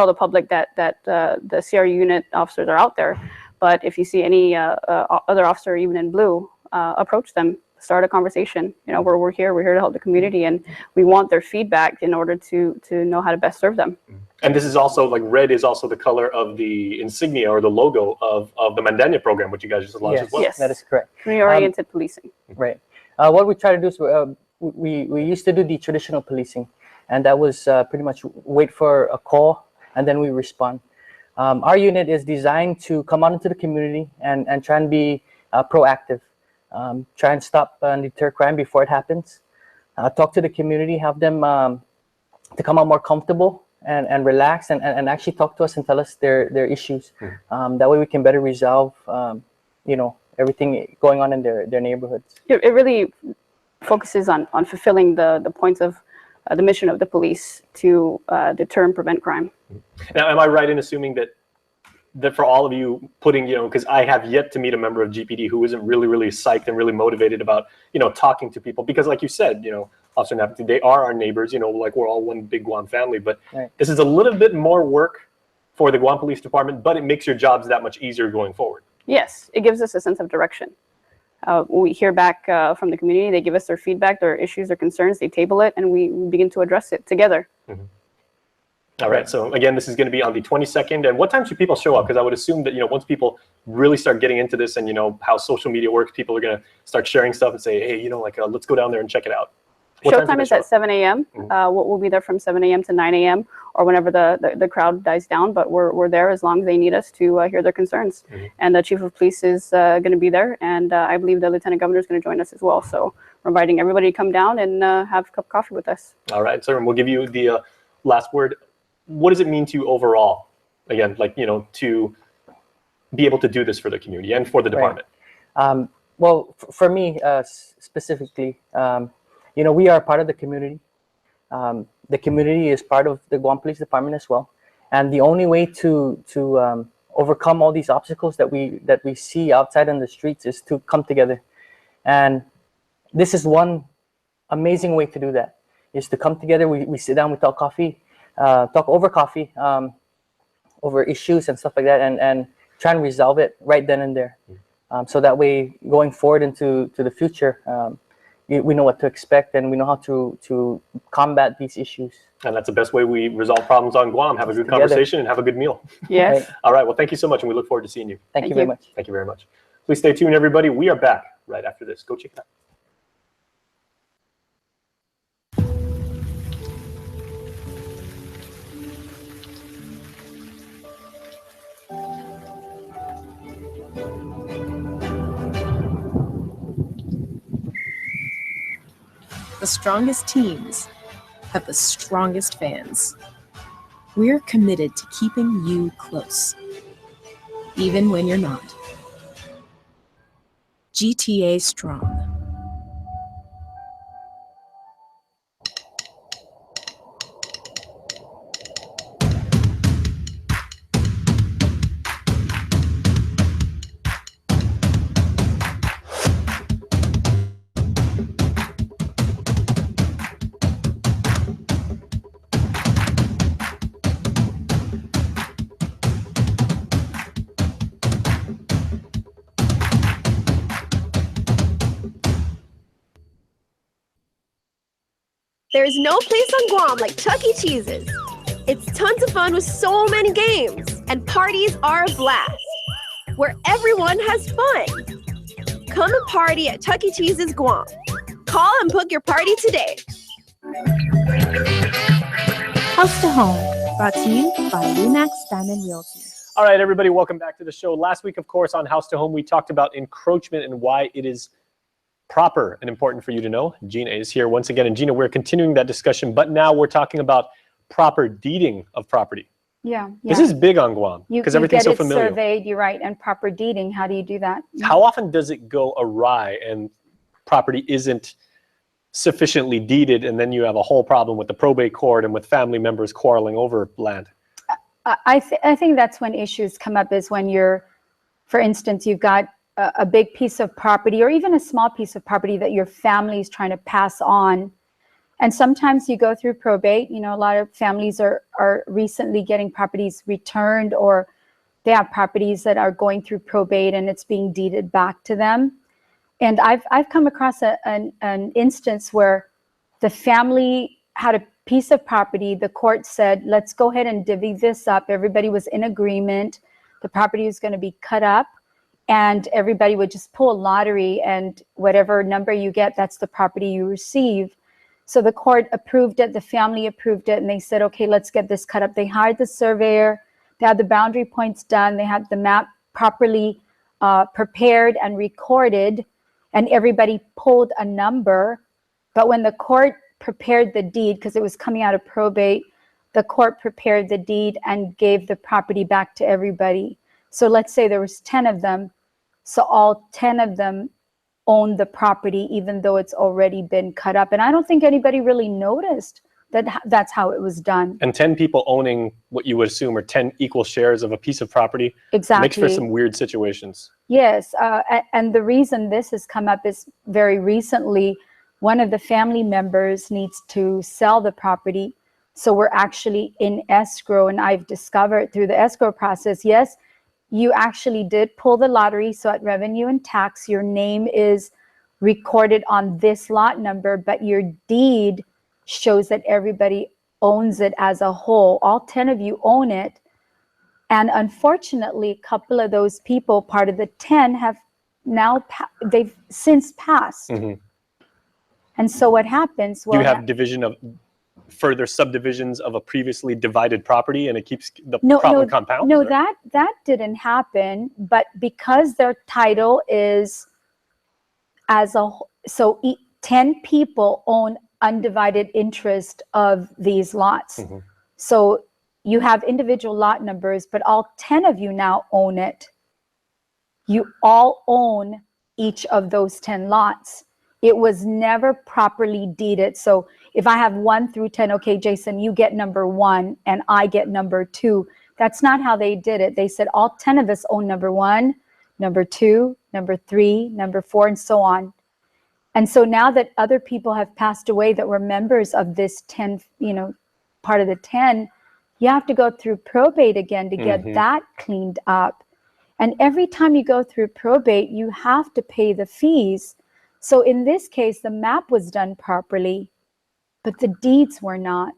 the public that the CRU unit officers are out there. But if you see any other officer, even in blue, approach them, start a conversation. You know, we're here to help the community, and we want their feedback in order to know how to best serve them. And this is also, like, red is also the color of the insignia or the logo of the Mandania program, which you guys just launched as well. Yes, that is correct. Community-oriented policing. Right. What we try to do is we used to do the traditional policing, and that was pretty much wait for a call and then we respond. Our unit is designed to come out into the community and try and be proactive. Try and stop and deter crime before it happens. Talk to the community, have them to come out more comfortable and relax and actually talk to us and tell us their issues. That way we can better resolve, you know, everything going on in their neighborhoods. It really focuses on fulfilling the points of the mission of the police to deter and prevent crime. Now, am I right in assuming that for all of you putting, you know, because I have yet to meet a member of GPD who isn't really psyched and really motivated about, you know, talking to people, because like you said, you know, Officer Napati, they are our neighbors, you know, like we're all one big Guam family, but this is a little bit more work for the Guam Police Department, but it makes your jobs that much easier going forward. Yes, it gives us a sense of direction. We hear back from the community, they give us their feedback, their issues, their concerns, they table it, and we begin to address it together. All right, so again, this is going to be on the 22nd. And what time should people show up? Because I would assume that, you know, once people really start getting into this and, you know, how social media works, people are going to start sharing stuff and say, hey, you know, like, let's go down there and check it out. Showtime is at 7 a.m. We'll be there from 7 a.m. to 9 a.m. or whenever the crowd dies down, but we're there as long as they need us to hear their concerns. And the Chief of Police is going to be there, and I believe the Lieutenant Governor is going to join us as well. So we're inviting everybody to come down and have a cup of coffee with us. All right, sir, and we'll give you the last word. What does it mean to you overall, again, like, you know, to be able to do this for the community and for the department? Well, for me specifically, you know, we are part of the community. The community is part of the Guam Police Department as well. And the only way to overcome all these obstacles that we see outside on the streets is to come together. And this is one amazing way to do that, is to come together. We sit down, we talk over coffee, over issues and stuff like that, and try and resolve it right then and there. So that way, going forward into the future, we know what to expect and we know how to combat these issues. And that's the best way we resolve problems on Guam. Have a good conversation and have a good meal. Yes. Right. All right. Well, thank you so much, and we look forward to seeing you. Thank you very much. Thank you very much. Please stay tuned, everybody. We are back right after this. Go check it out. The strongest teams have the strongest fans. We're committed to keeping you close, even when you're not. GTA Strong. There's no place on Guam like Chuck E. Cheese's. It's tons of fun with so many games, and parties are a blast, where everyone has fun. Come and party at Chuck E. Cheese's Guam. Call and book your party today. House to Home, brought to you by Remax Diamond Realty. All right, everybody, welcome back to the show. Last week, of course, on House to Home, we talked about encroachment and why it is proper and important for you to know. Gina is here once again. And Gina, we're continuing that discussion, but now we're talking about proper deeding of property. Yeah. This is big on Guam because everything's so familiar. Surveyed, you're right, and proper deeding. How do you do that? How often does it go awry and property isn't sufficiently deeded, and then you have a whole problem with the probate court and with family members quarreling over land? I think that's when issues come up, is when you're, for instance, you've got a big piece of property or even a small piece of property that your family is trying to pass on. And sometimes you go through probate. You know, a lot of families are recently getting properties returned, or they have properties that are going through probate and it's being deeded back to them. And I've come across an instance where the family had a piece of property. The court said, let's go ahead and divvy this up. Everybody was in agreement. The property was going to be cut up, and everybody would just pull a lottery, and whatever number you get, that's the property you receive. So the court approved it, the family approved it, and they said, okay, let's get this cut up. They hired the surveyor, they had the boundary points done, they had the map properly prepared and recorded, and everybody pulled a number. But when the court prepared the deed, because it was coming out of probate, the court prepared the deed and gave the property back to everybody. So let's say there was 10 of them, so all 10 of them own the property, even though it's already been cut up. And I don't think anybody really noticed that that's how it was done. And 10 people owning what you would assume are 10 equal shares of a piece of property Exactly. makes for some weird situations. Yes, and the reason this has come up is very recently, one of the family members needs to sell the property. So we're actually in escrow, and I've discovered through the escrow process, yes, you actually did pull the lottery. So at revenue and tax, your name is recorded on this lot number, but your deed shows that everybody owns it as a whole. All 10 of you own it. And unfortunately, a couple of those people, part of the 10, have now, they've since passed. Mm-hmm. And so what happens? Do you have division of further subdivisions of a previously divided property, and it keeps the problem compound? No, that didn't happen. But because their title is as a, so 10 people own undivided interest of these lots. Mm-hmm. So you have individual lot numbers, but all 10 of you now own it. You all own each of those 10 lots. It was never properly deeded. So if I have 1 through 10, okay, Jason, you get number 1 and I get number 2. That's not how they did it. They said all 10 of us own number 1, number 2, number 3, number 4, and so on. And so now that other people have passed away that were members of this 10, part of the 10, you have to go through probate again to get that cleaned up. And every time you go through probate, you have to pay the fees. So in this case, the map was done properly, but the deeds were not.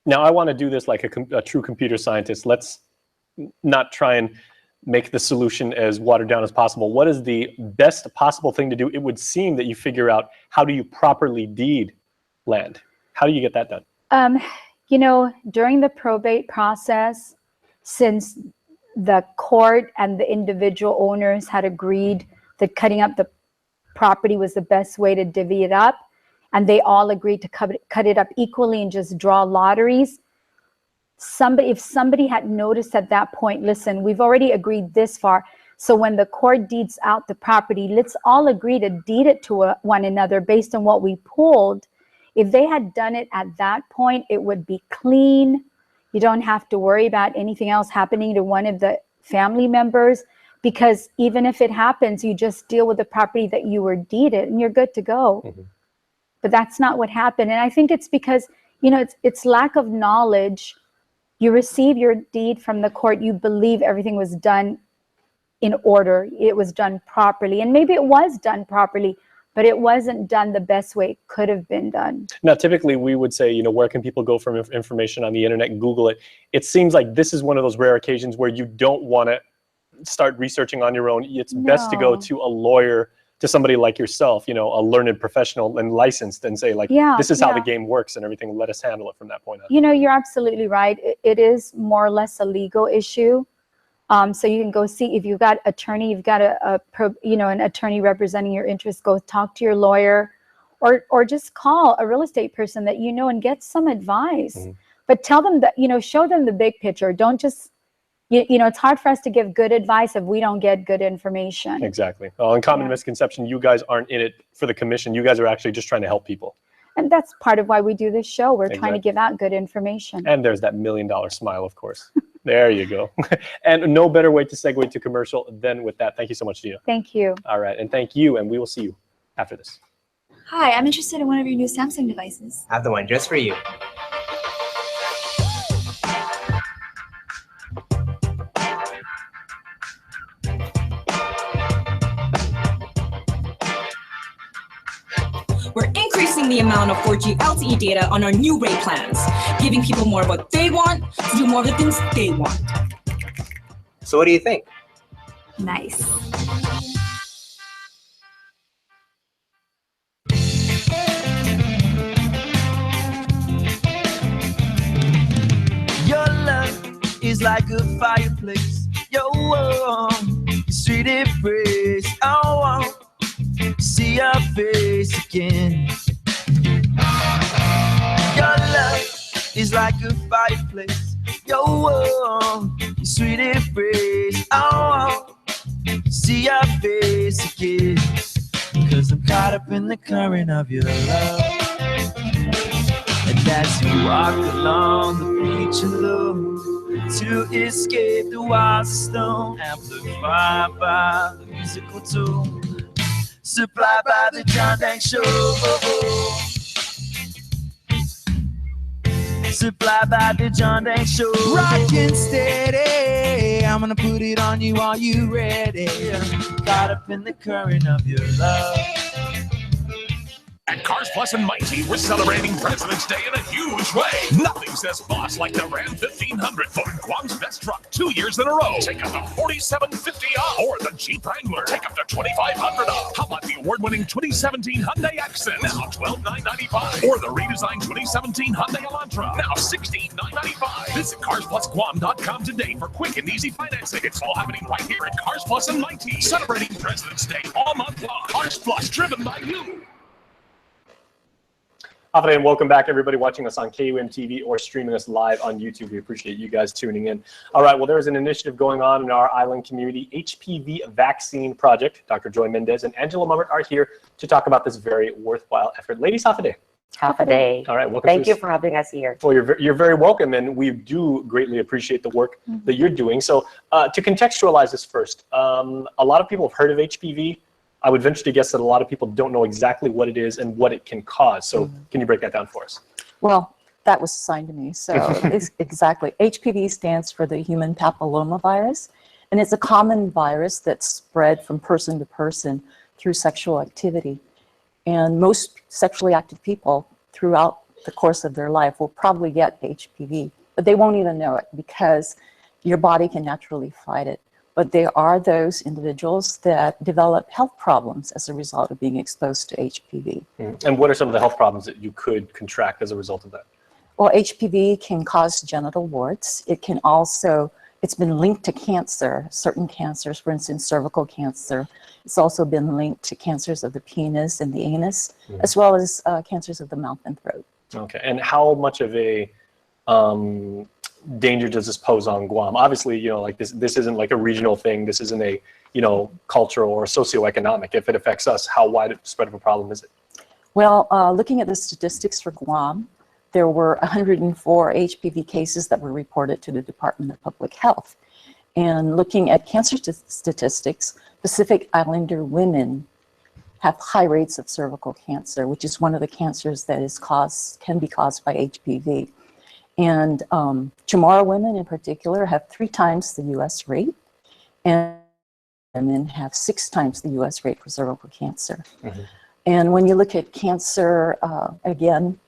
Now, I want to do this like a true computer scientist. Let's not try and make the solution as watered down as possible. What is the best possible thing to do? It would seem that you figure out, how do you properly deed land? How do you get that done? During the probate process, since the court and the individual owners had agreed that cutting up the property was the best way to divvy it up, and they all agreed to cut it up equally and just draw lotteries. If somebody had noticed at that point, listen, we've already agreed this far, so when the court deeds out the property, let's all agree to deed it to one another based on what we pulled. If they had done it at that point, it would be clean. You don't have to worry about anything else happening to one of the family members, because even if it happens, you just deal with the property that you were deeded and you're good to go. Mm-hmm. But that's not what happened. And I think it's because, it's lack of knowledge. You receive your deed from the court, you believe everything was done in order, it was done properly. And maybe it was done properly, but it wasn't done the best way it could have been done. Now, typically we would say, you know, where can people go for information on the internet and Google it? It seems like this is one of those rare occasions where you don't want to start researching on your own. It's best to go to a lawyer, to somebody like yourself, you know, a learned professional and licensed, and say like, this is how the game works and everything. Let us handle it from that point on. You know, you're absolutely right. It is more or less a legal issue. So you can go see, if you've got attorney, you've got an attorney representing your interests, go talk to your lawyer, or just call a real estate person that you know and get some advice. But tell them that, you know, show them the big picture. Don't just, you know, it's hard for us to give good advice if we don't get good information. Exactly. Well, and common misconception, you guys aren't in it for the commission. You guys are actually just trying to help people. And that's part of why we do this show. We're trying to give out good information. And there's that $1 million smile, of course. There you go. And no better way to segue to commercial than with that. Thank you so much, Gina. Thank you. All right. And thank you. And we will see you after this. Hi, I'm interested in one of your new Samsung devices. I have the one just for you. We're increasing the amount of 4G LTE data on our new rate plans, giving people more of what they want to do more of the things they want. So what do you think? Nice. Your love is like a fireplace. Your warm, sweet embrace. I want to see your face again. Your love is like a fireplace. Your warm, sweet embrace. I want to see your face again. 'Cause I'm caught up in the current of your love. And as you walk along the beach alone, to escape the wild stone, amplified by the musical tone, supplied by the John Dang Show. Supplied by the John Dang Show. Rockin' steady, I'm gonna put it on you. Are you ready? Caught up in the current of your love. At Cars Plus and Mighty, we're celebrating President's Day in a huge way. Nothing says boss like the Ram 1500, voted Guam's best truck 2 years in a row. Take up to $4,750 off. Or the Jeep Wrangler, take up to $2,500 off. How about the award-winning 2017 Hyundai Accent, now $12,995. Or the redesigned 2017 Hyundai Elantra, now $16,995. Visit CarsPlusGuam.com today for quick and easy financing. It's all happening right here at Cars Plus and Mighty, celebrating President's Day all month long. Cars Plus, driven by you. And welcome back, everybody watching us on KUAM TV or streaming us live on YouTube. We appreciate you guys tuning in. All right, well, there's an initiative going on in our island community, HPV Vaccine Project. Dr. Joy Mendez and Angela Mummert are here to talk about this very worthwhile effort. Ladies, half a day. Half a day. All right, welcome. Thank you for having us here. Well, you're very welcome, and we do greatly appreciate the work that you're doing. So to contextualize this first, a lot of people have heard of HPV. I would venture to guess that a lot of people don't know exactly what it is and what it can cause. So can you break that down for us? Well, that was assigned to me. So exactly. HPV stands for the human papillomavirus, and it's a common virus that's spread from person to person through sexual activity. And most sexually active people throughout the course of their life will probably get HPV, but they won't even know it because your body can naturally fight it. But there are those individuals that develop health problems as a result of being exposed to HPV. And what are some of the health problems that you could contract as a result of that? Well, HPV can cause genital warts. It can also, it's been linked to cancer, certain cancers, for instance, cervical cancer. It's also been linked to cancers of the penis and the anus, as well as cancers of the mouth and throat. Okay, and how much of a danger does this pose on Guam? Obviously, you know, like this isn't like a regional thing. This isn't a, you know, cultural or socioeconomic. If it affects us, how widespread of a problem is it? Well, looking at the statistics for Guam, there were 104 HPV cases that were reported to the Department of Public Health. And looking at cancer statistics, Pacific Islander women have high rates of cervical cancer, which is one of the cancers that is can be caused by HPV. And Chamorro women in particular have 3 times the US rate, and women have 6 times the US rate for cervical cancer. And when you look at cancer, again,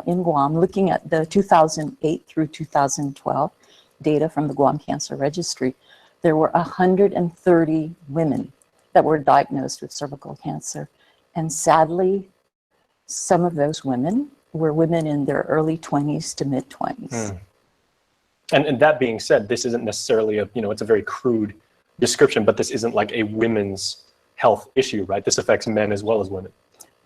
in Guam, looking at the 2008 through 2012 data from the Guam Cancer Registry, there were 130 women that were diagnosed with cervical cancer. And sadly, some of those women were women in their early 20s to mid 20s. And that being said, this isn't necessarily a, it's a very crude description, but this isn't like a women's health issue, right? This affects men as well as women.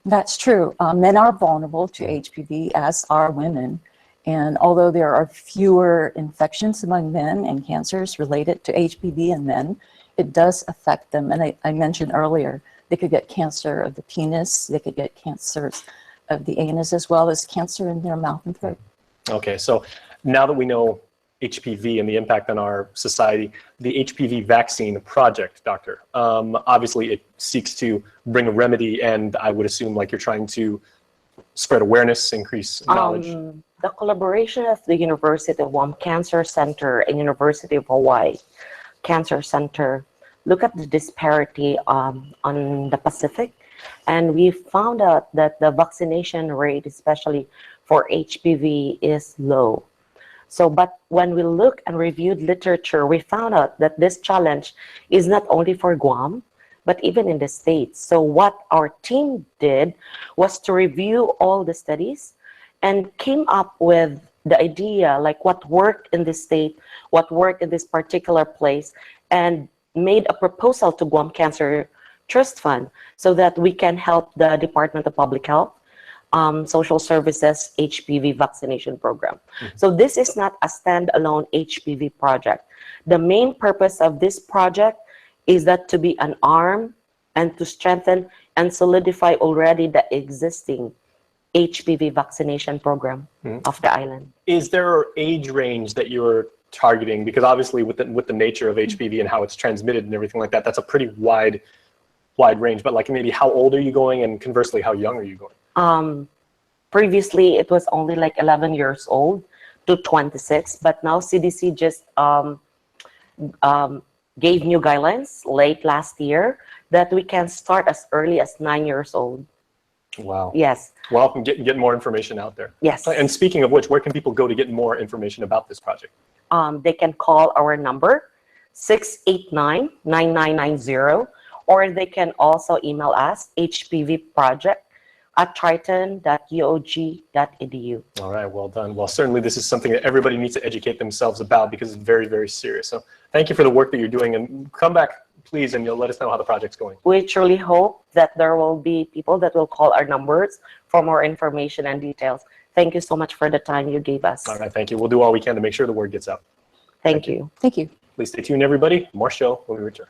That's true. Men are vulnerable to HPV, as are women. And although there are fewer infections among men and cancers related to HPV in men, it does affect them. And I mentioned earlier, they could get cancer of the penis, they could get cancers of the anus, as well as cancer in their mouth and throat. Okay, so now that we know HPV and the impact on our society, the HPV vaccine project, Doctor, obviously it seeks to bring a remedy, and I would assume like you're trying to spread awareness, increase knowledge. The collaboration of the University of Guam Cancer Center and University of Hawaii Cancer Center look at the disparity on the Pacific, and we found out that the vaccination rate, especially for HPV, is low. So, but when we look and reviewed literature, we found out that this challenge is not only for Guam, but even in the States. So what our team did was to review all the studies and came up with the idea, like what worked in this state, what worked in this particular place, and made a proposal to Guam Cancer Trust Fund so that we can help the Department of Public Health, Social Services HPV vaccination program. So this is not a standalone HPV project. The main purpose of this project is that to be an arm and to strengthen and solidify already the existing HPV vaccination program of the island. Is there an age range that you're targeting? Because obviously with the nature of HPV and how it's transmitted and everything like that, that's a pretty wide range. But like maybe how old are you going, and conversely, how young are you going? Previously, it was only like 11 years old to 26, but now CDC just gave new guidelines late last year that we can start as early as 9 years old. Wow. Yes. Well, get more information out there. Yes. And speaking of which, where can people go to get more information about this project? They can call our number 689-9990, or they can also email us hpvproject@triton.uog.edu. All right, well done. Well, certainly this is something that everybody needs to educate themselves about because it's very, very serious. So thank you for the work that you're doing, and come back, please, and you'll let us know how the project's going. We truly hope that there will be people that will call our numbers for more information and details. Thank you so much for the time you gave us. All right, thank you. We'll do all we can to make sure the word gets out. Thank you. Thank you. Please stay tuned, everybody. More show when we return.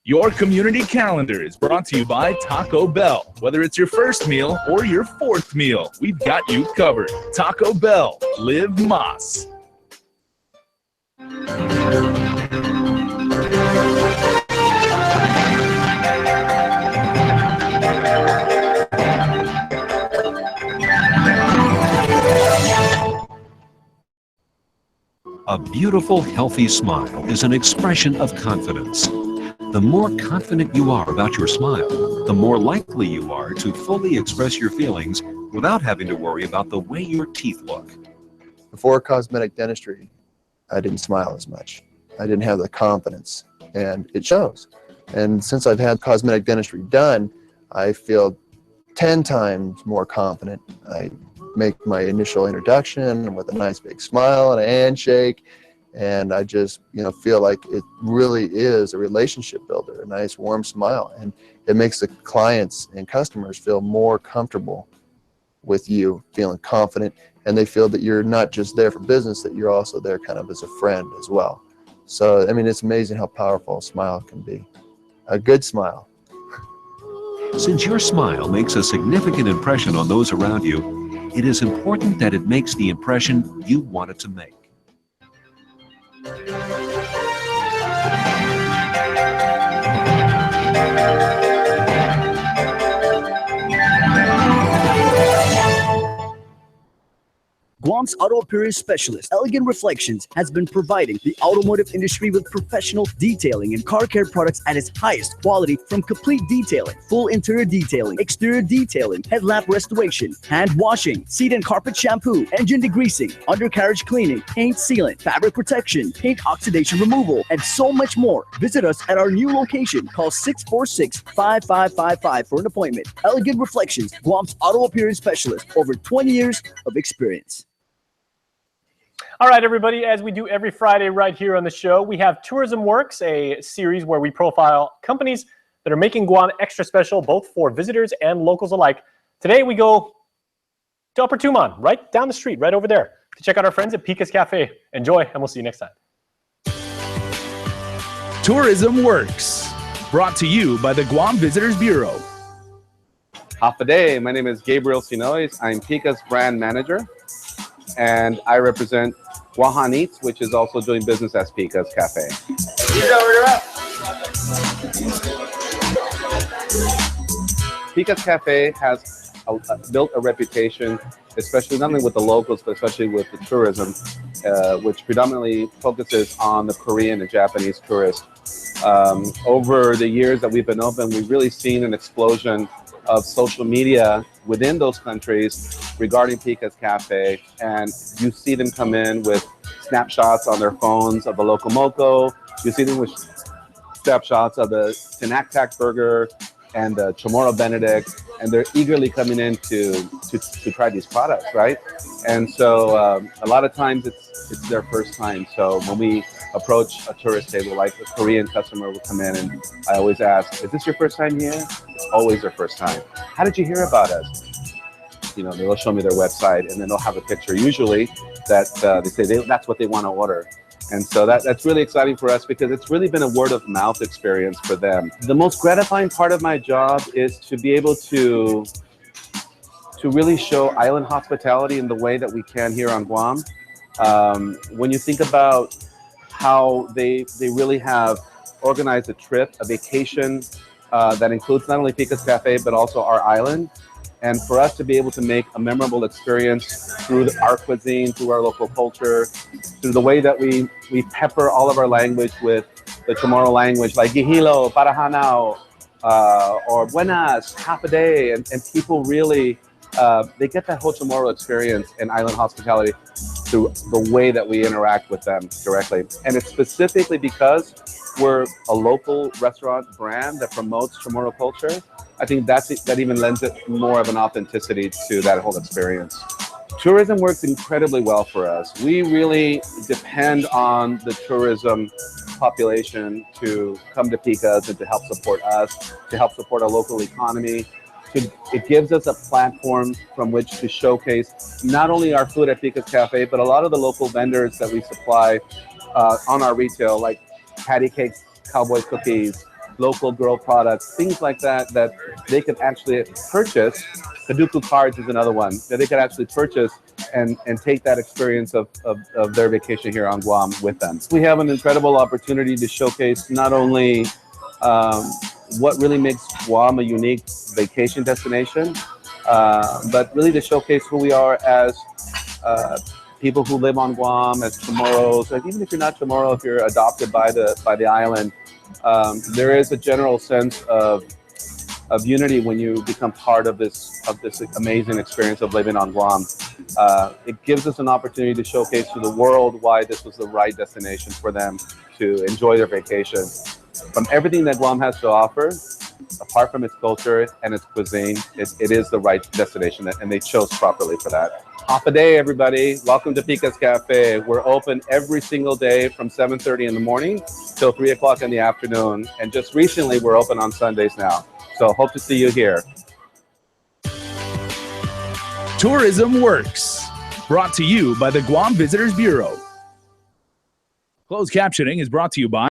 Your community calendar is brought to you by Taco Bell. Whether it's your first meal or your fourth meal, we've got you covered. Taco Bell, live Mas. A beautiful, healthy smile is an expression of confidence. The more confident you are about your smile, the more likely you are to fully express your feelings without having to worry about the way your teeth look. Before cosmetic dentistry, I didn't smile as much. I didn't have the confidence, and it shows. And since I've had cosmetic dentistry done, I feel 10 times more confident. I make my initial introduction with a nice big smile and a handshake, and I just feel like it really is a relationship builder, a nice warm smile, and it makes the clients and customers feel more comfortable with you, feeling confident, and they feel that you're not just there for business, that you're also there kind of as a friend as well. So, I mean, it's amazing how powerful a smile can be. A good smile. Since your smile makes a significant impression on those around you, it is important that it makes the impression you want it to make. Guam's auto appearance specialist, Elegant Reflections, has been providing the automotive industry with professional detailing and car care products at its highest quality, from complete detailing, full interior detailing, exterior detailing, headlamp restoration, hand washing, seat and carpet shampoo, engine degreasing, undercarriage cleaning, paint sealant, fabric protection, paint oxidation removal, and so much more. Visit us at our new location. Call 646-5555 for an appointment. Elegant Reflections, Guam's auto appearance specialist, over 20 years of experience. All right, everybody, as we do every Friday right here on the show, we have Tourism Works, a series where we profile companies that are making Guam extra special, both for visitors and locals alike. Today, we go to Upper Tumon, right down the street, right over there, to check out our friends at Pika's Cafe. Enjoy, and we'll see you next time. Tourism Works, brought to you by the Guam Visitors Bureau. Half a day. My name is Gabriel Sinois. I'm Pika's brand manager, and I represent Guahan Eats, which is also doing business as Pika's Cafe. Pika's Cafe has built a reputation, especially not only with the locals, but especially with the tourism, which predominantly focuses on the Korean and Japanese tourists. Over the years that we've been open, we've really seen an explosion of social media within those countries regarding Pika's Cafe, and you see them come in with snapshots on their phones of the Loco Moco. You see them with snapshots of the Tinaktak burger and the Chamorro Benedict, and they're eagerly coming in to try these products, right? And so a lot of times it's their first time. So when we approach a tourist table, like a Korean customer will come in, and I always ask, is this your first time here? It's always their first time. How did you hear about us? You know, they'll show me their website, and then they'll have a picture usually that they say that's what they want to order. And so that's really exciting for us, because it's really been a word of mouth experience for them. The most gratifying part of my job is to be able to really show island hospitality in the way that we can here on Guam. When you think about how they really have organized a trip, a vacation that includes not only Pika's Cafe, but also our island. And for us to be able to make a memorable experience through our cuisine, through our local culture, through the way that we pepper all of our language with the Chamorro language, like Gihilo, Parahanao, or Buenas, half a day, and people really, they get that whole Chamorro experience in island hospitality through the way that we interact with them directly. And it's specifically because we're a local restaurant brand that promotes Chamorro culture. I think that even lends it more of an authenticity to that whole experience. Tourism works incredibly well for us. We really depend on the tourism population to come to Pika's and to help support us, to help support our local economy. It gives us a platform from which to showcase not only our food at Pika's Cafe, but a lot of the local vendors that we supply on our retail, like patty cakes, cowboy cookies, local girl products, things like that they can actually purchase. Kaduku cards is another one that they can actually purchase and take that experience of their vacation here on Guam with them. We have an incredible opportunity to showcase not only what really makes Guam a unique vacation destination, but really to showcase who we are as people who live on Guam, as Chamorros. Like, even if you're not Chamorro, if you're adopted by the island, there is a general sense of unity when you become part of this amazing experience of living on Guam. It gives us an opportunity to showcase to the world why this was the right destination for them to enjoy their vacation. From everything that Guam has to offer, apart from its culture and its cuisine, it is the right destination, and they chose properly for that. Half a day, everybody. Welcome to Pika's Cafe. We're open every single day from 7:30 in the morning till 3 o'clock in the afternoon. And just recently, we're open on Sundays now. So hope to see you here. Tourism Works. Brought to you by the Guam Visitors Bureau. Closed captioning is brought to you by